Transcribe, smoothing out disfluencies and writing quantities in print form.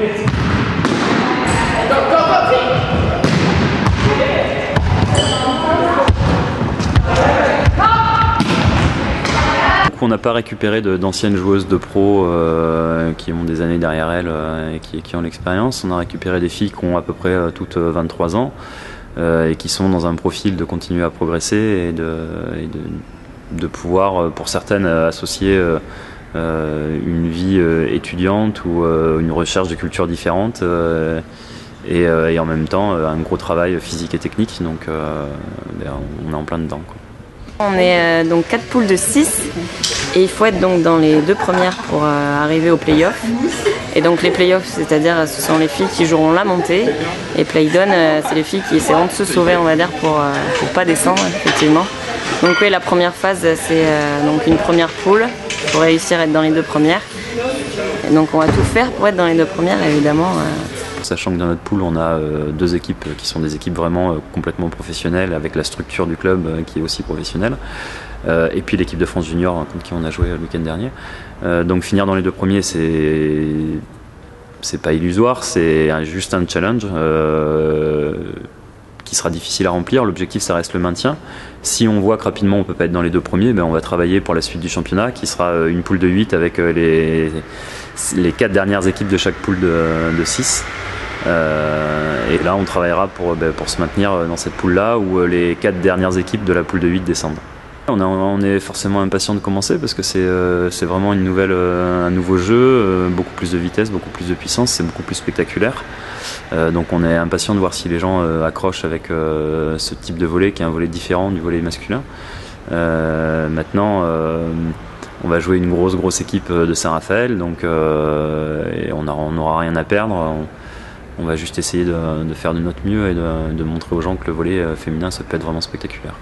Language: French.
On n'a pas récupéré d'anciennes joueuses de pro qui ont des années derrière elles et qui ont l'expérience. On a récupéré des filles qui ont à peu près toutes 23 ans et qui sont dans un profil de continuer à progresser et de pouvoir, pour certaines, associer une vie étudiante ou une recherche de cultures différentes et en même temps un gros travail physique et technique. Donc on est en plein dedans, quoi. On est donc 4 poules de 6 et il faut être donc dans les 2 premières pour arriver aux playoffs. Et donc les playoffs, c'est-à-dire ce sont les filles qui joueront la montée, et play-down, c'est les filles qui essaieront de se sauver, on va dire, pour pas descendre, effectivement. Donc oui, la première phase, c'est donc une première poule pour réussir à être dans les 2 premières. Et donc on va tout faire pour être dans les 2 premières, évidemment. Sachant que dans notre pool, on a 2 équipes qui sont des équipes vraiment complètement professionnelles, avec la structure du club qui est aussi professionnelle. Et puis l'équipe de France Junior contre qui on a joué le week-end dernier. Donc finir dans les 2 premiers, c'est pas illusoire, c'est juste un challenge qui sera difficile à remplir. L'objectif, ça reste le maintien. Si on voit que rapidement on ne peut pas être dans les 2 premiers, on va travailler pour la suite du championnat, qui sera une poule de 8 avec les 4 dernières équipes de chaque poule de 6. Et là, on travaillera pour se maintenir dans cette poule-là où les 4 dernières équipes de la poule de 8 descendent. On est forcément impatient de commencer parce que c'est vraiment un nouveau jeu, beaucoup plus de vitesse, beaucoup plus de puissance, c'est beaucoup plus spectaculaire. Donc on est impatient de voir si les gens accrochent avec ce type de volley qui est un volley différent du volley masculin. Maintenant, on va jouer une grosse équipe de Saint-Raphaël, donc et on n'aura rien à perdre. On va juste essayer de faire de notre mieux et de montrer aux gens que le volley féminin, ça peut être vraiment spectaculaire.